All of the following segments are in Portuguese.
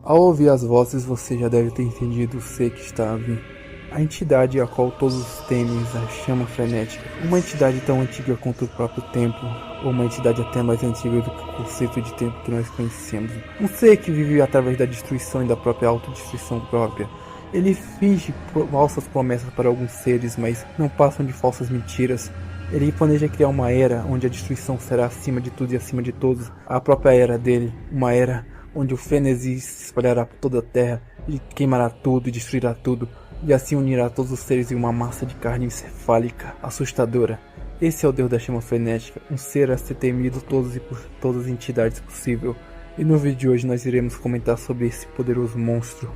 Ao ouvir as vozes, você já deve ter entendido o ser que está a vir. A entidade a qual todos temem, a chama frenética. Uma entidade tão antiga quanto o próprio tempo, ou uma entidade até mais antiga do que o conceito de tempo que nós conhecemos. Um ser que vive através da destruição e da própria autodestruição própria. Ele finge falsas promessas para alguns seres, mas não passam de falsas mentiras. Ele planeja criar uma era onde a destruição será acima de tudo e acima de todos. A própria era dele, uma era onde o frenesi se espalhará por toda a terra e queimará tudo e destruirá tudo, e assim unirá todos os seres em uma massa de carne encefálica, assustadora. Esse é o Deus da chama frenética, um ser a ser temido todos e por todas as entidades possível. E no vídeo de hoje nós iremos comentar sobre esse poderoso monstro.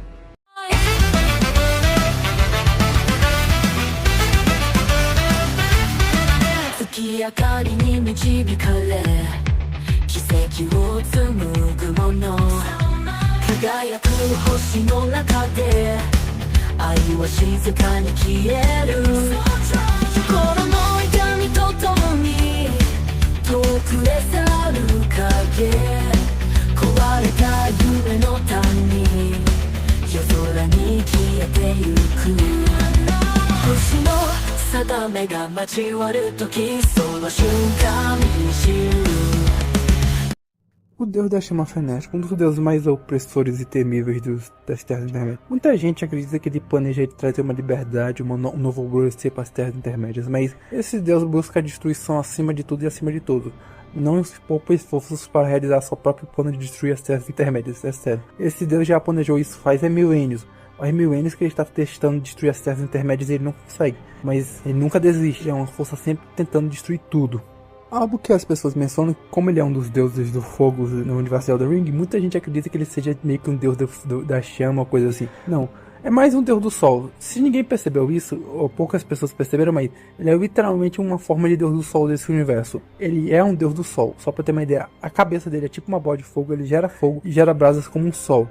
O Deus da chama frenética, um dos deuses mais opressores e temíveis das terras intermédias. Muita gente acredita que ele planeja trazer uma liberdade, um novo alvorecer para as terras intermédias, mas esse Deus busca a destruição acima de tudo e acima de tudo. Não se poupa esforços para realizar seu próprio plano de destruir as terras intermédias, é sério. Esse Deus já planejou isso faz milênios. Faz milênios que ele está testando destruir as terras intermédias e ele não consegue. Mas ele nunca desiste, é uma força sempre tentando destruir tudo. Algo que as pessoas mencionam, como ele é um dos deuses do fogo no universo de Elden Ring, muita gente acredita que ele seja meio que um deus da chama ou coisa assim. Não, é mais um deus do sol. Se ninguém percebeu isso, ou poucas pessoas perceberam, mas ele é literalmente uma forma de deus do sol desse universo. Ele é um deus do sol, só pra ter uma ideia. A cabeça dele é tipo uma bola de fogo, ele gera fogo e gera brasas como um sol.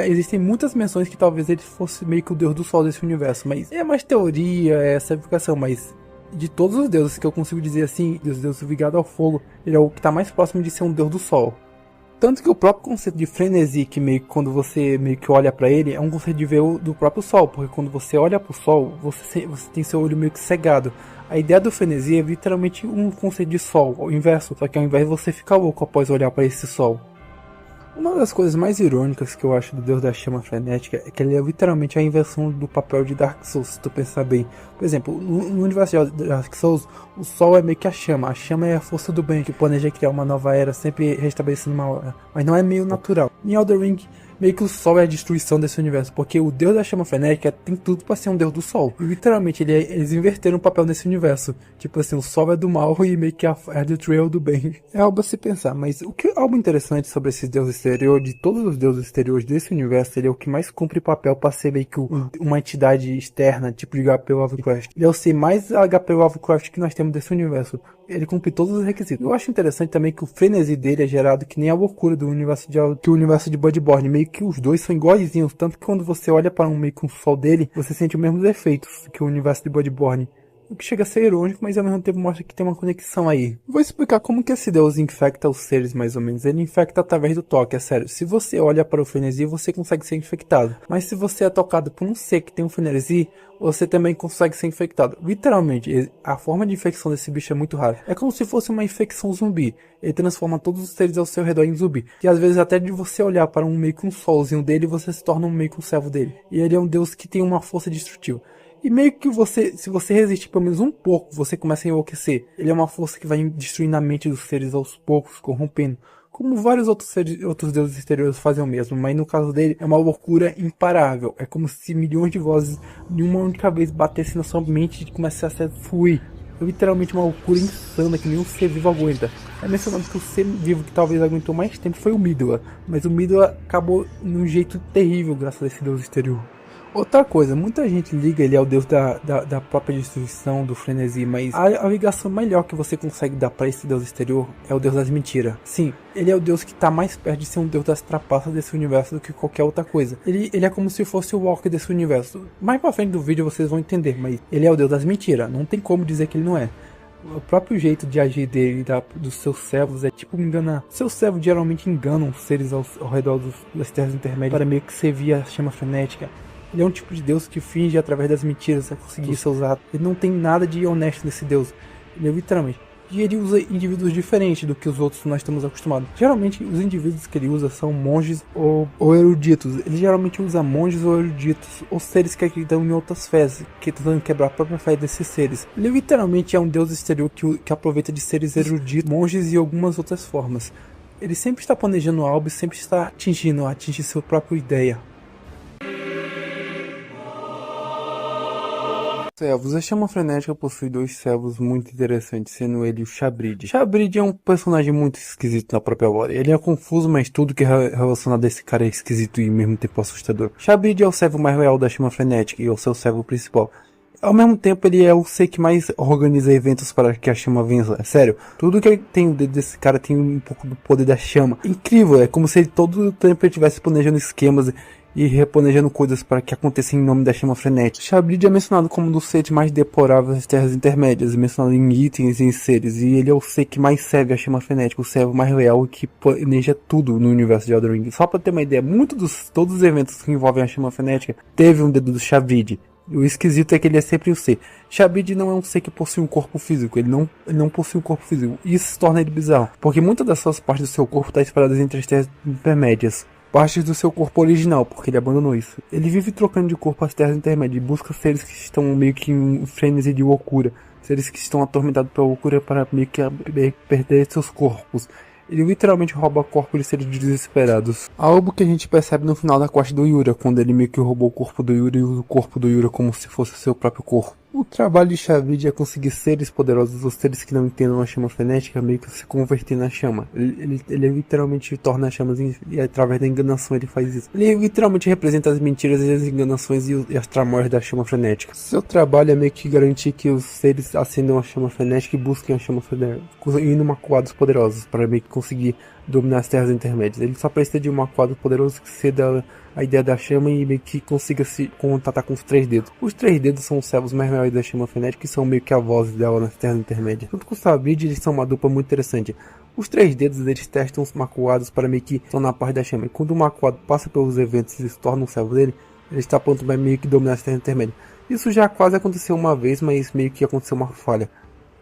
Existem muitas menções que talvez ele fosse meio que o deus do sol desse universo, mas é mais teoria, é essa explicação, mas de todos os deuses que eu consigo dizer assim, dos deuses ligados ao fogo, ele é o que está mais próximo de ser um deus do sol. Tanto que o próprio conceito de frenesi, que meio que quando você meio que olha para ele, é um conceito de ver do próprio sol, porque quando você olha para o sol, você tem seu olho meio que cegado. A ideia do frenesi é literalmente um conceito de sol, o inverso, só que ao invés de você ficar louco após olhar para esse sol. Uma das coisas mais irônicas que eu acho do Deus da chama frenética é que ele é literalmente a inversão do papel de Dark Souls, se tu pensar bem. Por exemplo, no universo de Dark Souls, o sol é meio que a chama é a força do bem que planeja criar uma nova era, sempre restabelecendo uma hora, mas não é meio natural. Em Elden Ring, meio que o sol é a destruição desse universo, porque o Deus da chama frenética tem tudo pra ser um Deus do sol. E literalmente eles inverteram o papel nesse universo. Tipo assim, o sol é do mal e meio que é do trail do bem. É algo a se pensar, mas algo interessante sobre esses deuses exteriores, de todos os deuses exteriores desse universo, ele é o que mais cumpre papel pra ser meio que uma entidade externa, tipo de HP Lovecraft. Ele é o ser mais HP Lovecraft que nós temos desse universo. Ele cumpre todos os requisitos. Eu acho interessante também que o frenesi dele é gerado que nem a loucura do universo de Bloodborne. Meio que os dois são iguaizinhos, tanto que quando você olha para meio que um sol dele, você sente os mesmos efeitos que o universo de Bloodborne. O que chega a ser irônico, mas ao mesmo tempo mostra que tem uma conexão aí. Vou explicar como que esse deus infecta os seres, mais ou menos. Ele infecta através do toque, é sério. Se você olha para o frenesi, você consegue ser infectado. Mas se você é tocado por um ser que tem um frenesi, você também consegue ser infectado. Literalmente, a forma de infecção desse bicho é muito rara. É como se fosse uma infecção zumbi. Ele transforma todos os seres ao seu redor em zumbi. E às vezes até de você olhar para meio que um solzinho dele, você se torna meio que um servo dele. E ele é um deus que tem uma força destrutiva. E meio que se você resistir pelo menos um pouco, você começa a enlouquecer. Ele é uma força que vai destruindo a mente dos seres aos poucos, corrompendo. Como vários outros deuses exteriores fazem o mesmo, mas no caso dele é uma loucura imparável. É como se milhões de vozes de uma única vez batessem na sua mente e começassem a fluir. É literalmente uma loucura insana que nenhum ser vivo aguenta. É mencionado que o ser vivo que talvez aguentou mais tempo foi o Middle, mas o Middle acabou de um jeito terrível graças a esse deus exterior. Outra coisa, muita gente liga ele ao deus da própria destruição, do frenesi, mas a ligação melhor que você consegue dar para esse deus exterior é o deus das mentiras. Sim, ele é o deus que está mais perto de ser um deus das trapaças desse universo do que qualquer outra coisa. Ele é como se fosse o Walker desse universo. Mais pra frente do vídeo vocês vão entender, mas ele é o deus das mentiras, não tem como dizer que ele não é. O próprio jeito de agir dele, dos seus servos, é tipo enganar. Seus servos geralmente enganam os seres ao redor das terras intermédias para meio que servir a chama frenética. Ele é um tipo de Deus que finge através das mentiras a conseguir seus atos. Ele não tem nada de honesto nesse Deus. Ele é literalmente. E ele usa indivíduos diferentes do que os outros nós estamos acostumados. Geralmente os indivíduos que ele usa são monges ou eruditos. Ele geralmente usa monges ou eruditos, ou seres que acreditam em outras fés, que tentando quebrar a própria fé desses seres. Ele literalmente é um deus exterior que aproveita de seres eruditos, monges e algumas outras formas. Ele sempre está planejando algo e sempre está atingir sua própria ideia. Servos. A chama frenética possui dois servos muito interessantes, sendo ele o Chabrid. Chabrid é um personagem muito esquisito na própria lore. Ele é confuso, mas tudo que é relacionado a esse cara é esquisito e ao mesmo tempo assustador. Chabrid é o servo mais leal da chama frenética e é o seu servo principal. Ao mesmo tempo, ele é o ser que mais organiza eventos para que a chama vença. É sério, tudo que ele tem desse cara tem um pouco do poder da chama. Incrível, é como se ele todo o tempo ele estivesse planejando esquemas e replanejando coisas para que aconteça em nome da chama frenética. Chabrid é mencionado como um dos seres mais deploráveis das terras intermédias, mencionado em itens e em seres, e ele é o ser que mais serve a chama frenética, o servo mais leal e que planeja tudo no universo de Elden Ring. Só para ter uma ideia, todos os eventos que envolvem a chama frenética teve um dedo do Chabrid. O esquisito é que ele é sempre o ser. Chabrid não é um ser que possui um corpo físico, ele não possui um corpo físico. Isso torna ele bizarro, porque muitas das suas partes do seu corpo estão espalhadas entre as terras intermédias. Partes do seu corpo original, porque ele abandonou isso. Ele vive trocando de corpo as terras intermédias e busca seres que estão meio que em frenesi de loucura. Seres que estão atormentados pela loucura para meio que perder seus corpos. Ele literalmente rouba corpos de seres desesperados. Algo que a gente percebe no final da quest do Yura, quando ele meio que roubou o corpo do Yura e usa o corpo do Yura como se fosse seu próprio corpo. O trabalho de Chabrid é conseguir seres poderosos, os seres que não entendam a chama frenética, meio que se converter na chama. Ele literalmente torna as chamas e através da enganação ele faz isso. Ele literalmente representa as mentiras e as enganações e as tramóias da chama frenética. Seu trabalho é meio que garantir que os seres acendam a chama frenética e busquem a chama frenética, indo macuados poderosos, para meio que conseguir dominar as terras intermédias. Ele só precisa de um macuado poderoso que ceda a ideia da chama e meio que consiga se contatar com os três dedos. Os três dedos são os servos mais reais da chama frenética e são meio que a voz dela nas terras intermédias. Junto com o Chabrid, eles são uma dupla muito interessante. Os três dedos eles testam os macuados para meio que tornar parte da chama. E quando o macuado passa pelos eventos e se torna um servo dele, ele está pronto para meio que dominar as terras intermédias. Isso já quase aconteceu uma vez, mas meio que aconteceu uma falha.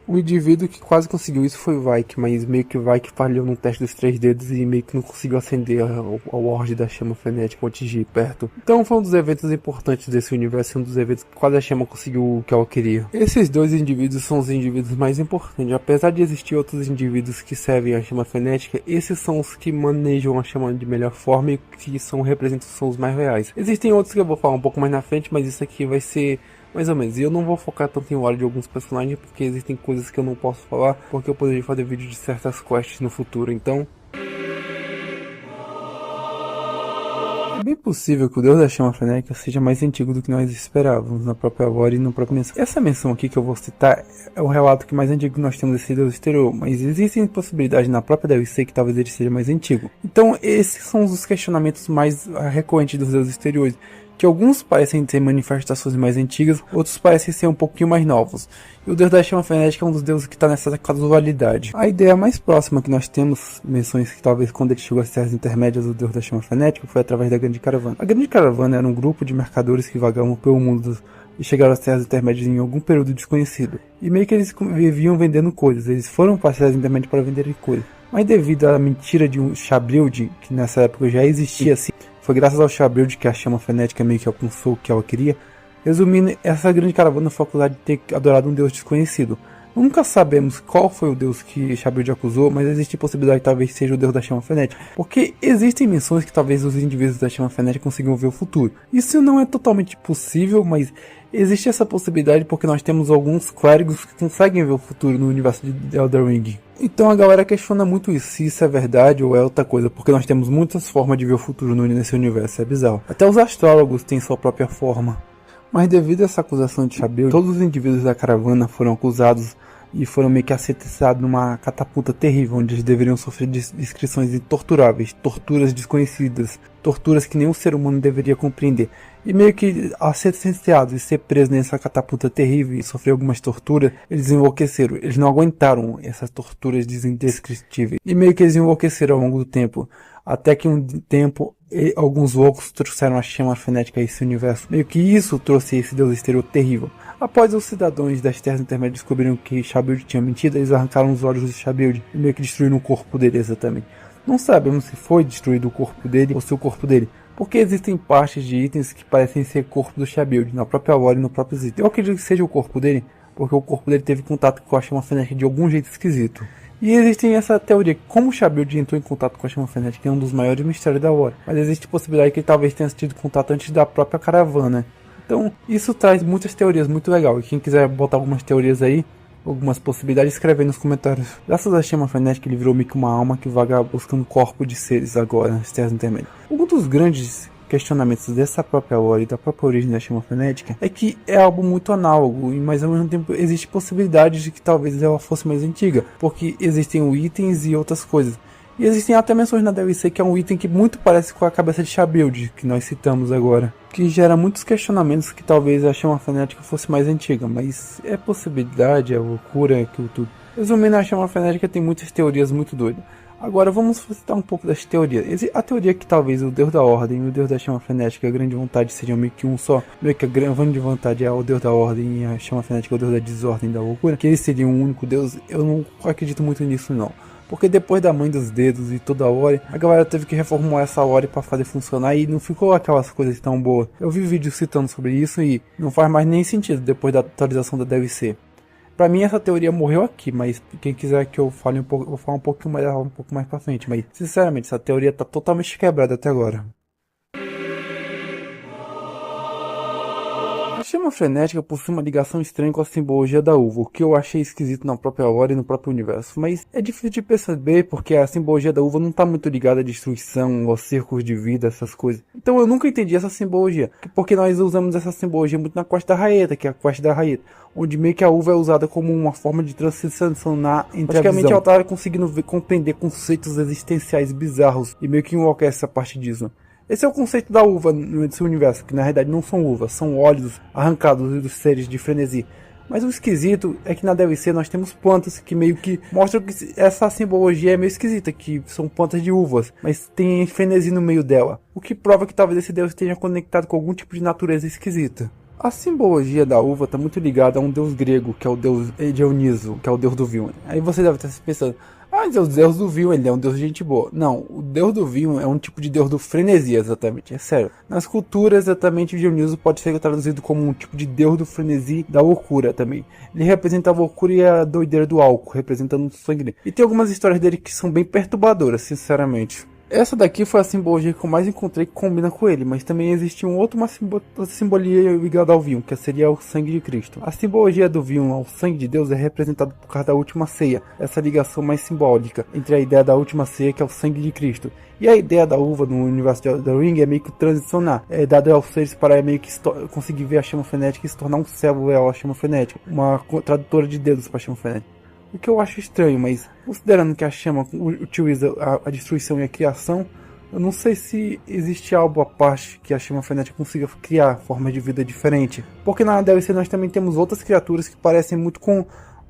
O indivíduo que quase conseguiu isso foi o Vaike, mas meio que o Vaike falhou no teste dos três dedos e meio que não conseguiu acender ao orbe da chama frenética ou atingir perto. Então foi um dos eventos importantes desse universo, um dos eventos que quase a chama conseguiu o que ela queria. Esses dois indivíduos são os indivíduos mais importantes. Apesar de existir outros indivíduos que servem a chama frenética, esses são os que manejam a chama de melhor forma e que são os mais reais. Existem outros que eu vou falar um pouco mais na frente, mas isso aqui vai ser mais ou menos. E eu não vou focar tanto em lore de alguns personagens, porque existem coisas que eu não posso falar, porque eu poderia fazer vídeo de certas quests no futuro, então é bem possível que o Deus da Chama Frenética seja mais antigo do que nós esperávamos na própria lore e na própria menção. Essa menção aqui que eu vou citar é o relato que mais antigo que nós temos desse Deus exterior, mas existem possibilidades na própria DLC que talvez ele seja mais antigo. Então esses são os questionamentos mais recorrentes dos deuses exteriores, que alguns parecem ter manifestações mais antigas, outros parecem ser um pouquinho mais novos. E o Deus da Chama Frenética é um dos deuses que está nessa casualidade. A ideia mais próxima que nós temos, menções que talvez quando ele chegou às terras intermédias do Deus da Chama Frenética, foi através da Grande Caravana. A Grande Caravana era um grupo de mercadores que vagavam pelo mundo e chegaram às terras intermédias em algum período desconhecido. E meio que eles viviam vendendo coisas, eles foram para as terras intermédias para vender coisas. Mas devido à mentira de um Chabrid, que nessa época já existia assim, foi graças ao Chabrid que a chama frenética meio que alcançou o que ela queria. Resumindo, essa grande caravana foi acusada de ter adorado um deus desconhecido. Nunca sabemos qual foi o deus que Chabrid acusou, mas existe possibilidade que talvez seja o deus da chama frenética, porque existem menções que talvez os indivíduos da chama frenética consigam ver o futuro. Isso não é totalmente possível, mas existe essa possibilidade porque nós temos alguns clérigos que conseguem ver o futuro no universo de Elden Ring. Então a galera questiona muito isso, se isso é verdade ou é outra coisa, porque nós temos muitas formas de ver o futuro nesse universo, é bizarro. Até os astrólogos têm sua própria forma. Mas devido a essa acusação de Chabrid, todos os indivíduos da caravana foram acusados e foram meio que assentados numa catapulta terrível, onde eles deveriam sofrer descrições intorturáveis, torturas desconhecidas, torturas que nenhum ser humano deveria compreender. E meio que ao ser sentenciados e ser presos nessa catapulta terrível e sofrer algumas torturas, eles enlouqueceram. Eles não aguentaram essas torturas indescritíveis. E meio que eles enlouqueceram ao longo do tempo. Até que um tempo, alguns loucos trouxeram a chama frenética a esse universo. Meio que isso trouxe esse deus exterior terrível. Após os cidadãos das Terras Intermédias descobriram que Shabuild tinha mentido, eles arrancaram os olhos de Shabuild e meio que destruíram o corpo dele exatamente. Não sabemos se foi destruído o corpo dele ou se o corpo dele, porque existem partes de itens que parecem ser corpo do Shabuild, na própria lore e no próprio item. Eu acredito que seja o corpo dele, porque o corpo dele teve contato com a chama frenética de algum jeito esquisito. E existe essa teoria que como o Shabuild entrou em contato com a chama frenética é um dos maiores mistérios da lore, mas existe a possibilidade que ele talvez tenha tido contato antes da própria caravana. Então isso traz muitas teorias muito legal, e quem quiser botar algumas teorias aí, algumas possibilidades, escreve aí nos comentários. Graças à chama frenética ele virou meio que uma alma que vaga buscando corpo de seres agora nas Terras Intermédias. Um dos grandes questionamentos dessa própria lore e da própria origem da chama frenética é que é algo muito análogo, mas ao mesmo tempo existe possibilidade de que talvez ela fosse mais antiga, porque existem itens e outras coisas. E existem até menções na DLC que é um item que muito parece com a cabeça de Shabuild, que nós citamos agora, que gera muitos questionamentos que talvez a chama frenética fosse mais antiga, mas é possibilidade, é loucura, é aquilo tudo. Resumindo, a chama frenética tem muitas teorias muito doidas. Agora vamos citar um pouco das teorias. A teoria é que talvez o Deus da Ordem e o Deus da Chama Frenética, a Grande Vontade, sejam meio que um só. Meio que a Grande Vontade é o Deus da Ordem e a Chama Frenética é o Deus da Desordem e da Loucura. Que eles seriam um único Deus. Eu não acredito muito nisso não. Porque depois da Mãe dos Dedos e toda a lore, a galera teve que reformular essa lore para fazer funcionar e não ficou aquelas coisas tão boas. Eu vi vídeos citando sobre isso e não faz mais nem sentido depois da atualização da DLC. Pra mim essa teoria morreu aqui, mas quem quiser que eu fale um pouco, eu vou falar um pouco mais pra frente, mas sinceramente essa teoria tá totalmente quebrada até agora. A chama frenética possui uma ligação estranha com a simbologia da uva, o que eu achei esquisito na própria lore e no próprio universo, mas é difícil de perceber porque a simbologia da uva não tá muito ligada à destruição, aos círculos de vida, essas coisas. Então eu nunca entendi essa simbologia, porque nós usamos essa simbologia muito na quest da Raeta, que é a quest da Raeta, onde meio que a uva é usada como uma forma de transicionar entre a visão. Ela tá conseguindo compreender conceitos existenciais bizarros e meio que enlouquece essa parte disso. Esse é o conceito da uva nesse universo, que na realidade não são uvas, são óleos arrancados dos seres de frenesi. Mas o esquisito é que na DLC nós temos plantas que meio que mostram que essa simbologia é meio esquisita, que são plantas de uvas, mas tem frenesi no meio dela, o que prova que talvez esse deus esteja conectado com algum tipo de natureza esquisita. A simbologia da uva está muito ligada a um deus grego, que é o deus Dioniso, que é o deus do vinho. Aí você deve estar se pensando, mas é o deus do vinho, ele é um deus de gente boa. Não, o deus do vinho é um tipo de deus do frenesi, exatamente, é sério. Nas culturas, exatamente, Dioniso pode ser traduzido como um tipo de deus do frenesi, da loucura também. Ele representa a loucura e a doideira do álcool, representando o sangue dele. E tem algumas histórias dele que são bem perturbadoras, sinceramente. Essa daqui foi a simbologia que eu mais encontrei que combina com ele, mas também existe outra simbologia ligada ao vinho, que seria o sangue de Cristo. A simbologia do vinho ao sangue de Deus é representada por causa da última ceia, essa ligação mais simbólica entre a ideia da última ceia, que é o sangue de Cristo. E a ideia da uva no universo de Elden Ring é meio que transicionar, é dada aos seres para meio que conseguir ver a chama frenética e se tornar um servo leal à chama frenética, uma tradutora de dedos para a chama frenética. O que eu acho estranho, mas considerando que a chama utiliza a destruição e a criação, eu não sei se existe algo à parte que a chama frenética consiga criar formas de vida diferente. Porque na DLC nós também temos outras criaturas que parecem muito com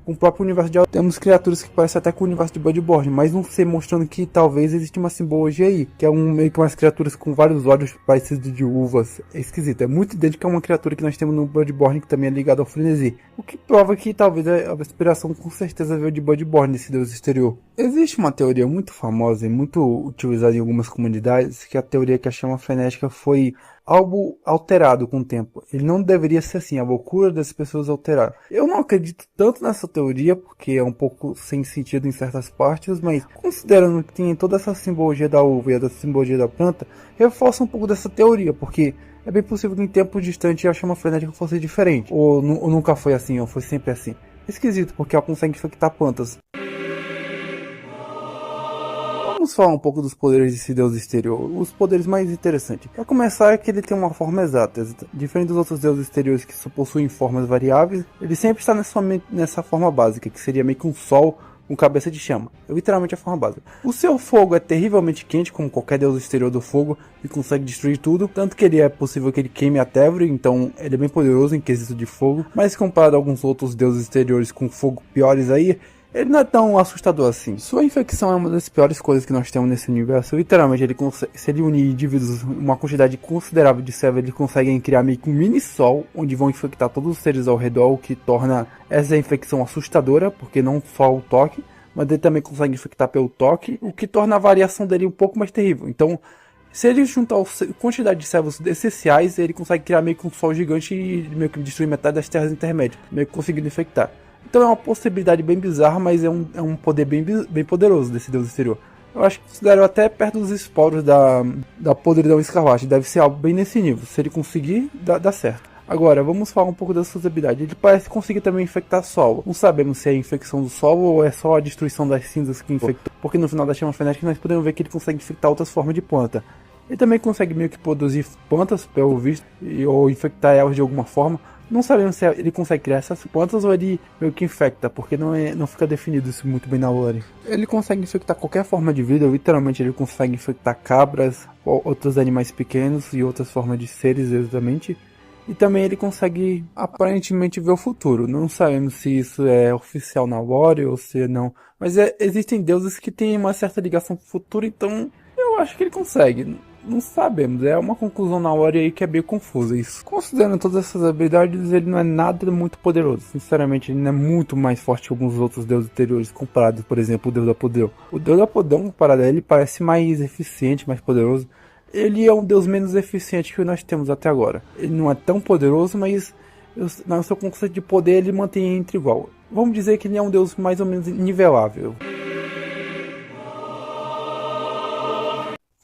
o próprio universo de Elden Ring. Temos criaturas que parecem até com o universo de Bloodborne, mas não sei, mostrando que talvez existe uma simbologia aí, que é meio que umas criaturas com vários olhos parecidos de uvas. É esquisito, é muito idêntico a uma criatura que nós temos no Bloodborne, que também é ligada ao frenesi. O que prova que talvez a inspiração com certeza veio de Bloodborne, desse deus exterior. Existe uma teoria muito famosa e muito utilizada em algumas comunidades, que é a teoria que a chama frenética foi algo alterado com o tempo. Ele não deveria ser assim, a loucura das pessoas alterar. Eu não acredito tanto nessa teoria, porque é um pouco sem sentido em certas partes, mas considerando que tem toda essa simbologia da uva e a simbologia da planta, reforça um pouco dessa teoria, porque é bem possível que em tempo distante a chama frenética fosse diferente, ou nunca foi assim, ou foi sempre assim. É esquisito, porque ela consegue infectar plantas. Vamos Vamos falar um pouco dos poderes desse deus exterior, os poderes mais interessantes. Para começar, é que ele tem uma forma exata. Diferente dos outros deuses exteriores que só possuem formas variáveis, ele sempre está nessa forma básica, que seria meio que um sol com cabeça de chama. É literalmente a forma básica. O seu fogo é terrivelmente quente, como qualquer deus exterior do fogo, e consegue destruir tudo, tanto que ele é possível que ele queime a Tevre, então ele é bem poderoso em quesito de fogo, mas comparado a alguns outros deuses exteriores com fogo piores aí, ele não é tão assustador assim. Sua infecção é uma das piores coisas que nós temos nesse universo. Literalmente, se ele unir indivíduos, uma quantidade considerável de servos, ele consegue criar meio que um mini sol, onde vão infectar todos os seres ao redor, o que torna essa infecção assustadora, porque não só o toque, mas ele também consegue infectar pelo toque, o que torna a variação dele um pouco mais terrível. Então, se ele juntar a quantidade de servos essenciais, ele consegue criar meio que um sol gigante e meio que destruir metade das terras intermédias, meio que conseguindo infectar. Então é uma possibilidade bem bizarra, mas é um poder bem poderoso desse deus exterior. Eu acho que considero até perto dos esporos da podridão escarlate. Deve ser algo bem nesse nível. Se ele conseguir, dá certo. Agora, vamos falar um pouco das suas habilidades. Ele parece conseguir também infectar solo. Não sabemos se é a infecção do solo ou é só a destruição das cinzas que infectou. Porque no final da chama frenética nós podemos ver que ele consegue infectar outras formas de planta. Ele também consegue meio que produzir plantas, pelo visto, ou infectar elas de alguma forma. Não sabemos se ele consegue criar essas plantas ou ele meio que infecta, porque não fica definido isso muito bem na lore. Ele consegue infectar qualquer forma de vida, literalmente ele consegue infectar cabras, ou outros animais pequenos e outras formas de seres exatamente. E também ele consegue aparentemente ver o futuro. Não sabemos se isso é oficial na lore ou se não. Mas existem deuses que têm uma certa ligação com o futuro, então eu acho que ele consegue. Não sabemos, é uma conclusão na hora aí que é meio confusa isso. Considerando todas essas habilidades, ele não é nada muito poderoso. Sinceramente, ele não é muito mais forte que alguns outros deuses anteriores comparados, por exemplo, o deus Apodeu. O deus Apodeu, comparado a ele, parece mais eficiente, mais poderoso. Ele é um deus menos eficiente que nós temos até agora. Ele não é tão poderoso, mas no seu conceito de poder ele mantém entre igual. Vamos dizer que ele é um deus mais ou menos nivelável.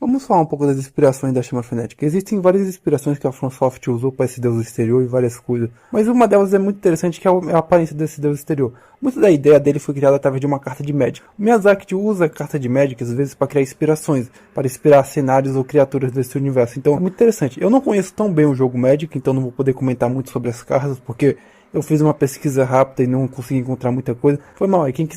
Vamos falar um pouco das inspirações da chama frenética. Existem várias inspirações que a FromSoft usou para esse deus exterior e várias coisas. Mas uma delas é muito interessante, que é a aparência desse deus exterior. Muito da ideia dele foi criada através de uma carta de Magic. O Miyazaki usa a carta de Magic às vezes para criar inspirações, para inspirar cenários ou criaturas desse universo. Então é muito interessante. Eu não conheço tão bem o jogo Magic, então não vou poder comentar muito sobre as cartas, porque eu fiz uma pesquisa rápida e não consegui encontrar muita coisa. Foi mal. E quem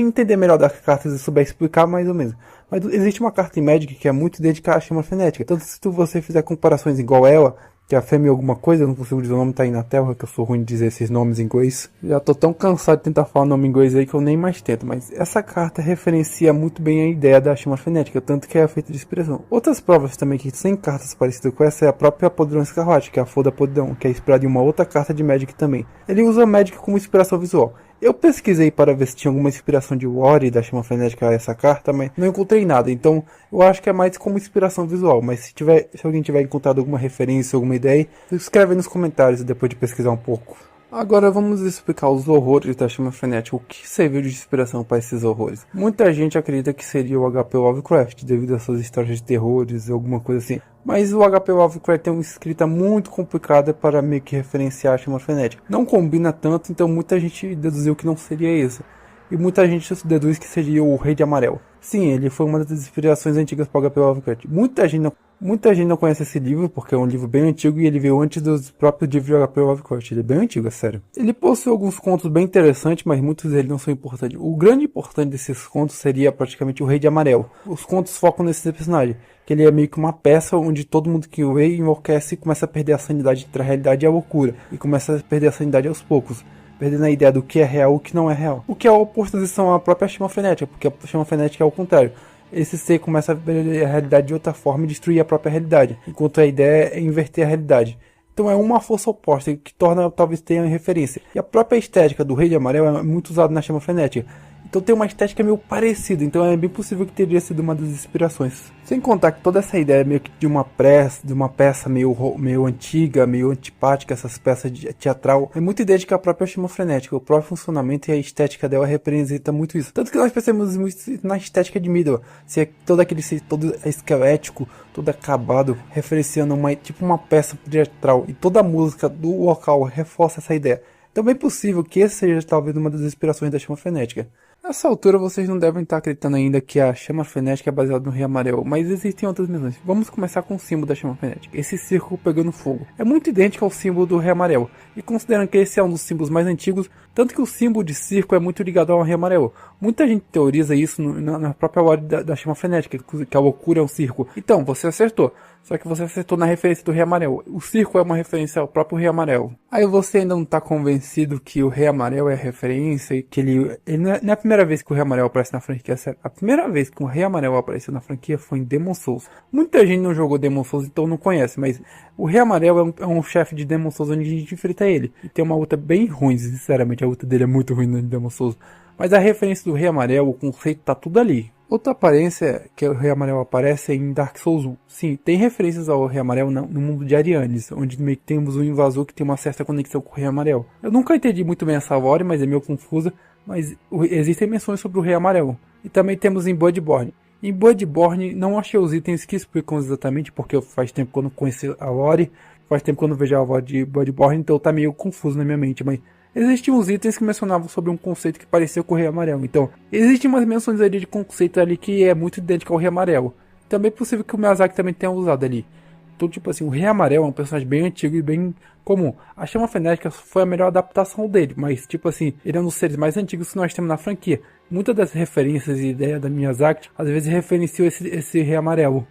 entender melhor das cartas e souber explicar mais ou menos. Mas existe uma carta em Magic que é muito dedicada à chama frenética. Tanto se você fizer comparações igual ela, que a Femi alguma coisa, eu não consigo dizer o nome, tá aí na tela, que eu sou ruim de dizer esses nomes em inglês. Já tô tão cansado de tentar falar o nome em inglês aí que eu nem mais tento. Mas essa carta referencia muito bem a ideia da chama frenética, tanto que é feita de inspiração. Outras provas também que tem cartas parecidas com essa é a própria Podridão Escarlate, que é a Flor da Podridão, que é inspirada em uma outra carta de Magic também. Ele usa Magic como inspiração visual. Eu pesquisei para ver se tinha alguma inspiração de lore da chama frenética a essa carta, mas não encontrei nada. Então eu acho que é mais como inspiração visual. Mas se alguém tiver encontrado alguma referência, alguma ideia, escreve aí nos comentários depois de pesquisar um pouco. Agora vamos explicar os horrores da chama frenética. O que serviu de inspiração para esses horrores? Muita gente acredita que seria o HP Lovecraft, devido às suas histórias de terrores, alguma coisa assim. Mas o HP Lovecraft tem uma escrita muito complicada para meio que referenciar a chama frenética. Não combina tanto, então muita gente deduziu que não seria isso. E muita gente deduz que seria o Rei de Amarelo. Sim, ele foi uma das inspirações antigas para o HP Lovecraft. Muita gente não conhece esse livro, porque é um livro bem antigo e ele veio antes dos próprios livros de HP Lovecraft. Ele é bem antigo, é sério. Ele possui alguns contos bem interessantes, mas muitos deles não são importantes. O grande importante desses contos seria praticamente o Rei de Amarelo. Os contos focam nesse personagem, que ele é meio que uma peça onde todo mundo que o vê enlouquece e começa a perder a sanidade entre a realidade e a loucura. E começa a perder a sanidade aos poucos, perdendo a ideia do que é real e o que não é real. O que é a oposição à própria chama frenética, porque a chama frenética é o contrário. Esse ser começa a ver a realidade de outra forma e destruir a própria realidade, enquanto a ideia é inverter a realidade. Então é uma força oposta que torna, talvez tenha referência. E a própria estética do Rei de Amarelo é muito usada na chama frenética. Então tem uma estética meio parecida, então é bem possível que teria sido uma das inspirações. Sem contar que toda essa ideia meio que de uma peça meio antiga, meio antipática, essas peças de teatral, é muito idêntica à própria chama frenética. O próprio funcionamento e a estética dela representa muito isso. Tanto que nós percebemos muito na estética de Middle, se é todo aquele ser todo esquelético, todo acabado, referenciando uma peça teatral, e toda a música do local reforça essa ideia. Então é bem possível que essa seja talvez uma das inspirações da chama frenética. Nessa altura vocês não devem estar acreditando ainda que a chama frenética é baseada no Rei Amarelo, mas existem outras menções. Vamos começar com o símbolo da chama frenética, esse círculo pegando fogo. É muito idêntico ao símbolo do Rei Amarelo, e considerando que esse é um dos símbolos mais antigos, tanto que o símbolo de círculo é muito ligado ao Rei Amarelo. Muita gente teoriza isso na própria lore da chama frenética, que a loucura é um círculo. Então, você acertou. Só que você acertou na referência do Rei Amarelo. O círculo é uma referência ao próprio Rei Amarelo. Aí você ainda não tá convencido que o Rei Amarelo é referência e que ele não é a primeira vez que o Rei Amarelo aparece na franquia. A primeira vez que o Rei Amarelo apareceu na franquia foi em Demon's Souls. Muita gente não jogou Demon's Souls, então não conhece, mas o Rei Amarelo é um chefe de Demon's Souls onde a gente enfrenta ele. E tem uma luta bem ruim, sinceramente, a luta dele é muito ruim no Demon's Souls. Mas a referência do Rei Amarelo, o conceito tá tudo ali. Outra aparência que o Rei Amarelo aparece é em Dark Souls 1. Sim, tem referências ao Rei Amarelo no mundo de Arianes, onde meio que temos um invasor que tem uma certa conexão com o Rei Amarelo. Eu nunca entendi muito bem essa lore, mas é meio confusa, mas existem menções sobre o Rei Amarelo. E também temos em Bloodborne. Em Bloodborne não achei os itens que explicam exatamente, porque faz tempo que eu não conheci a lore, faz tempo que eu não vejo a lore de Bloodborne, então tá meio confuso na minha mente, mas existiam uns itens que mencionavam sobre um conceito que parecia com o Rei Amarelo. Então, existem umas menções ali de conceito ali que é muito idêntico ao Rei Amarelo. Também é possível que o Miyazaki também tenha usado ali. Então, tipo assim, o Rei Amarelo é um personagem bem antigo e bem comum. A Chama Frenética foi a melhor adaptação dele, mas, tipo assim, ele é um dos seres mais antigos que nós temos na franquia. Muitas das referências e ideias da Miyazaki, às vezes, referenciam esse Rei Amarelo.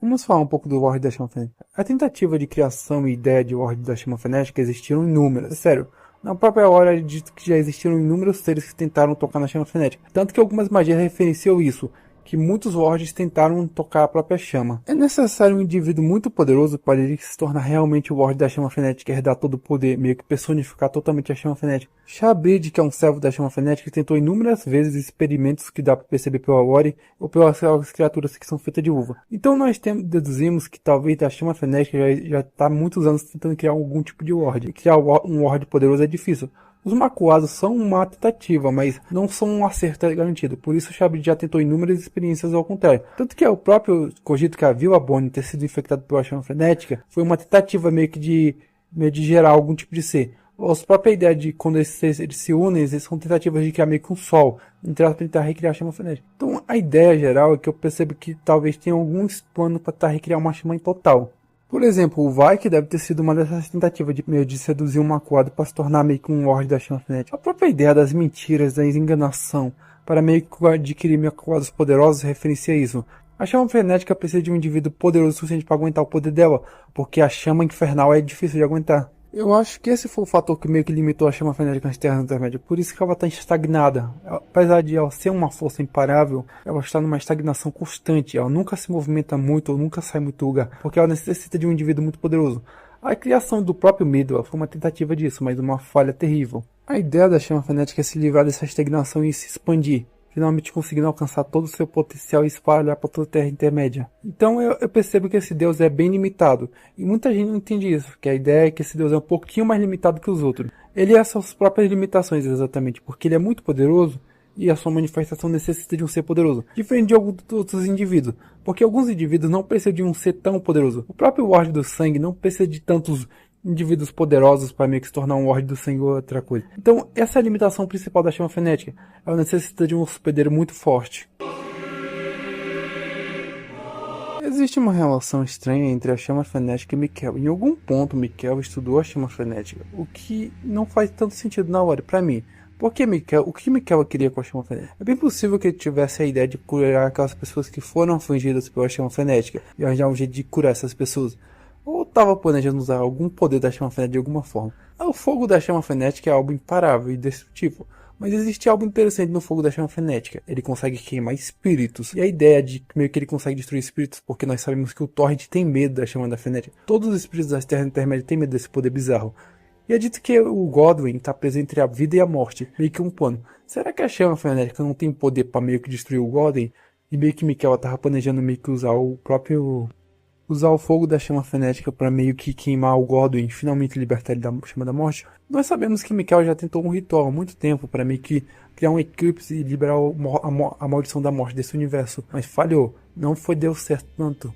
Vamos falar um pouco do Lorde da Chama Frenética. A tentativa de criação e ideia de Lorde da Chama Frenética existiram inúmeras. Sério, na própria lore é dito que já existiram inúmeros seres que tentaram tocar na Chama Frenética. Tanto que algumas magias referenciam isso, que muitos Lords tentaram tocar a própria chama. É necessário um indivíduo muito poderoso para ele se tornar realmente o Lorde da Chama Frenética e herdar todo o poder, meio que personificar totalmente a Chama Frenética. Shabrid, que é um servo da Chama Frenética, tentou inúmeras vezes experimentos que dá para perceber pela lore ou pelas criaturas que são feitas de uva. Então nós deduzimos que talvez a Chama Frenética já está há muitos anos tentando criar algum tipo de Lorde. E criar um Lorde poderoso é difícil. Os macuados são uma tentativa, mas não são um acerto garantido. Por isso, Shabrid já tentou inúmeras experiências ao contrário. Tanto que o próprio cogito que a Vila Bonnie ter sido infectado pela chama frenética foi uma tentativa meio de gerar algum tipo de ser. A própria ideia de quando eles se unem, eles são tentativas de criar meio que um sol, para tentar recriar a chama frenética. Então, a ideia geral é que eu percebo que talvez tenha alguns planos para tentar recriar uma chama em total. Por exemplo, o Vaike deve ter sido uma dessas tentativas de seduzir um macuado para se tornar meio que um Lorde da Chama Frenética. A própria ideia das mentiras, da enganação, para meio que adquirir macuados poderosos referencia isso. A Chama Frenética precisa de um indivíduo poderoso o suficiente para aguentar o poder dela, porque a chama infernal é difícil de aguentar. Eu acho que esse foi o fator que meio que limitou a chama frenética nas Terras Intermédias, por isso que ela está estagnada. Apesar de ela ser uma força imparável, ela está numa estagnação constante, ela nunca se movimenta muito ou nunca sai muito do lugar, porque ela necessita de um indivíduo muito poderoso. A criação do próprio Midwell foi uma tentativa disso, mas uma falha terrível. A ideia da chama frenética é se livrar dessa estagnação e se expandir, finalmente conseguindo alcançar todo o seu potencial e espalhar para toda a Terra Intermédia. Então eu percebo que esse Deus é bem limitado, e muita gente não entende isso, que a ideia é que esse Deus é um pouquinho mais limitado que os outros. Ele é suas próprias limitações exatamente, porque ele é muito poderoso, e a sua manifestação necessita de um ser poderoso, diferente de alguns outros indivíduos, porque alguns indivíduos não precisam de um ser tão poderoso. O próprio Lorde do Sangue não precisa de tantos indivíduos poderosos para meio que se tornar um Lorde do Sangue ou outra coisa. Então, essa é a limitação principal da chama frenética. Ela necessita de um hospedeiro muito forte. Existe uma relação estranha entre a chama frenética e Miquel. Em algum ponto, Miquel estudou a chama frenética, o que não faz tanto sentido na hora para mim. Porque o que Miquel queria com a chama frenética? É bem possível que ele tivesse a ideia de curar aquelas pessoas que foram afligidas pela chama frenética e arranjar um jeito de curar essas pessoas. Ou estava planejando usar algum poder da chama frenética de alguma forma. O fogo da chama frenética é algo imparável e destrutivo, mas existe algo interessante no fogo da chama frenética. Ele consegue queimar espíritos, e a ideia de meio que ele consegue destruir espíritos, porque nós sabemos que o Torrent tem medo da chama da frenética. Todos os espíritos das Terras Intermédias têm medo desse poder bizarro. E é dito que o Godwyn está preso entre a vida e a morte, meio que um plano. Será que a chama frenética não tem poder para meio que destruir o Godwyn? E meio que Miquel estava planejando meio que usar o fogo da chama frenética para meio que queimar o Godwyn e finalmente libertar ele da chama da morte. Nós sabemos que Miquel já tentou um ritual há muito tempo para meio que criar um eclipse e liberar a maldição da morte desse universo, mas falhou, não deu certo tanto.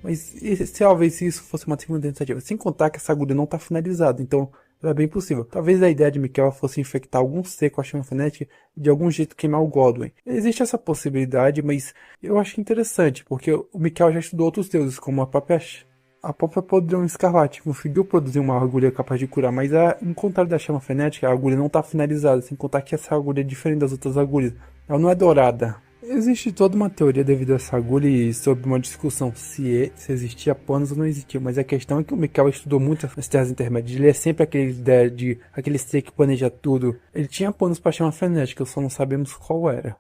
Mas talvez se isso fosse uma segunda tentativa, sem contar que essa agulha não está finalizada, então Era bem possível. Talvez a ideia de Mikhail fosse infectar algum ser com a chama frenética e de algum jeito queimar o Godwyn. Existe essa possibilidade, mas eu acho interessante, porque o Mikhail já estudou outros deuses, como a própria Podrão Escarlate conseguiu produzir uma agulha capaz de curar, mas em contrário da chama frenética, a agulha não está finalizada, sem contar que essa agulha é diferente das outras agulhas. Ela não é dourada. Existe toda uma teoria devido a essa agulha e sobre uma discussão se existia panos ou não existia, mas a questão é que o Mikhail estudou muito as terras intermédias. Ele é sempre aquele ideia de aquele ser que planeja tudo. Ele tinha planos para a chama frenética, só não sabemos qual era.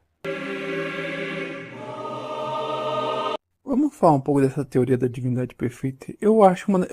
Vamos falar um pouco dessa teoria da divindade perfeita. Eu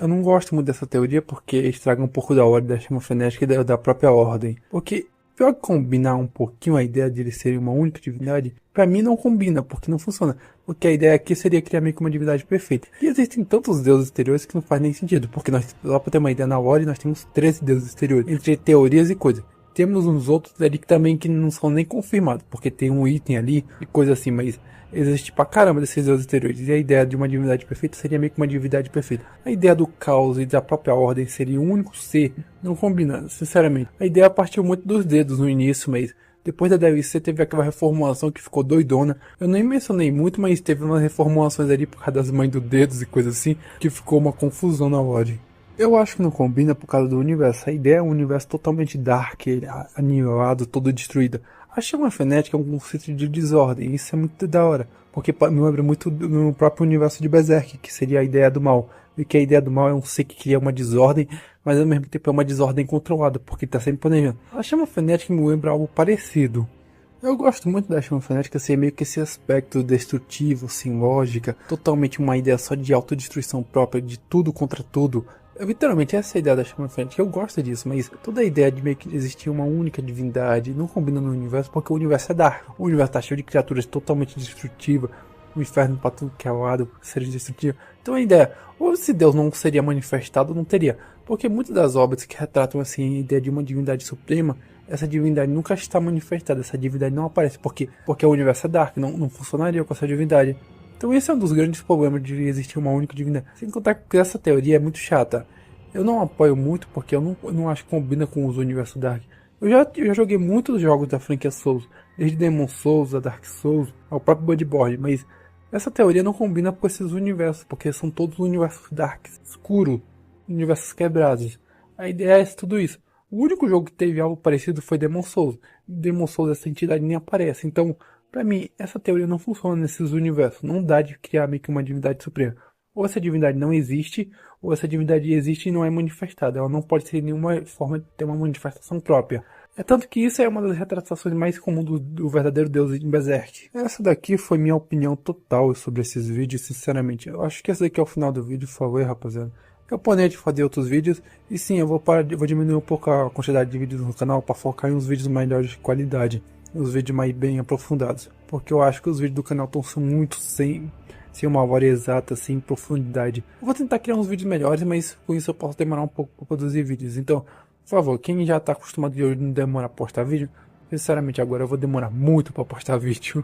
não gosto muito dessa teoria porque estraga um pouco da ordem da chama frenética e da própria ordem. Porque pior que combinar um pouquinho a ideia de ele ser uma única divindade, pra mim não combina, porque não funciona. Porque a ideia aqui seria criar meio que uma divindade perfeita. E existem tantos deuses exteriores que não faz nem sentido, porque só pra ter uma ideia, na ordem nós temos 13 deuses exteriores, entre teorias e coisas. Temos uns outros ali que não são nem confirmados, porque tem um item ali e coisa assim, mas existe pra caramba desses deuses exteriores. E a ideia de uma divindade perfeita seria meio que uma divindade perfeita. A ideia do caos e da própria ordem seria o único ser. Não combina, sinceramente. A ideia partiu muito dos dedos no início, mas depois da DLC teve aquela reformulação que ficou doidona. Eu nem mencionei muito, mas teve umas reformulações ali por causa das mães dos dedos e coisa assim, que ficou uma confusão na ordem. Eu acho que não combina por causa do universo. A ideia é um universo totalmente dark, anivelado, todo destruído. A chama frenética é um conceito de desordem, e isso é muito da hora, porque me lembra muito no próprio universo de Berserk, que seria a ideia do mal. E que a ideia do mal é um ser que cria uma desordem, mas ao mesmo tempo é uma desordem controlada, porque está sempre planejando. A chama frenética me lembra algo parecido. Eu gosto muito da chama frenética ser meio que esse aspecto destrutivo, sem lógica, totalmente uma ideia só de autodestruição própria, de tudo contra tudo. Literalmente essa é a ideia da chama frenética, eu gosto disso, mas toda a ideia de meio que existir uma única divindade não combina no universo, porque o universo é dark. O universo está cheio de criaturas totalmente destrutivas, o inferno para tudo que é lado, seres destrutivos. Então a ideia, ou se Deus não seria manifestado, não teria. Porque muitas das obras que retratam assim a ideia de uma divindade suprema, essa divindade nunca está manifestada, essa divindade não aparece. Porque o universo é dark, não funcionaria com essa divindade. Então esse é um dos grandes problemas de existir uma única divindade. Sem contar que essa teoria é muito chata. Eu não apoio muito porque eu não acho que combina com os universos Dark. Eu já joguei muitos jogos da franquia Souls, desde Demon Souls a Dark Souls, ao próprio Bloodborne, mas essa teoria não combina com esses universos, porque são todos universos Dark, escuros, universos quebrados. A ideia é tudo isso. O único jogo que teve algo parecido foi Demon Souls. Demon Souls essa entidade nem aparece, então pra mim, essa teoria não funciona nesses universos. Não dá de criar meio que uma divindade suprema. Ou essa divindade não existe, ou essa divindade existe e não é manifestada. Ela não pode ser nenhuma forma de ter uma manifestação própria. É tanto que isso é uma das retratações mais comuns do verdadeiro Deus em Berserk. Essa daqui foi minha opinião total sobre esses vídeos, sinceramente. Eu acho que esse daqui é o final do vídeo, por favor, rapaziada. Eu planejo fazer outros vídeos, e sim, eu vou diminuir um pouco a quantidade de vídeos no canal para focar em uns vídeos melhores de qualidade. Os vídeos mais bem aprofundados, porque eu acho que os vídeos do canal estão muito sem uma hora exata, sem profundidade. Eu vou tentar criar uns vídeos melhores, mas com isso eu posso demorar um pouco para produzir vídeos. Então, por favor, quem já está acostumado de não demorar a postar vídeo, sinceramente agora eu vou demorar muito para postar vídeo.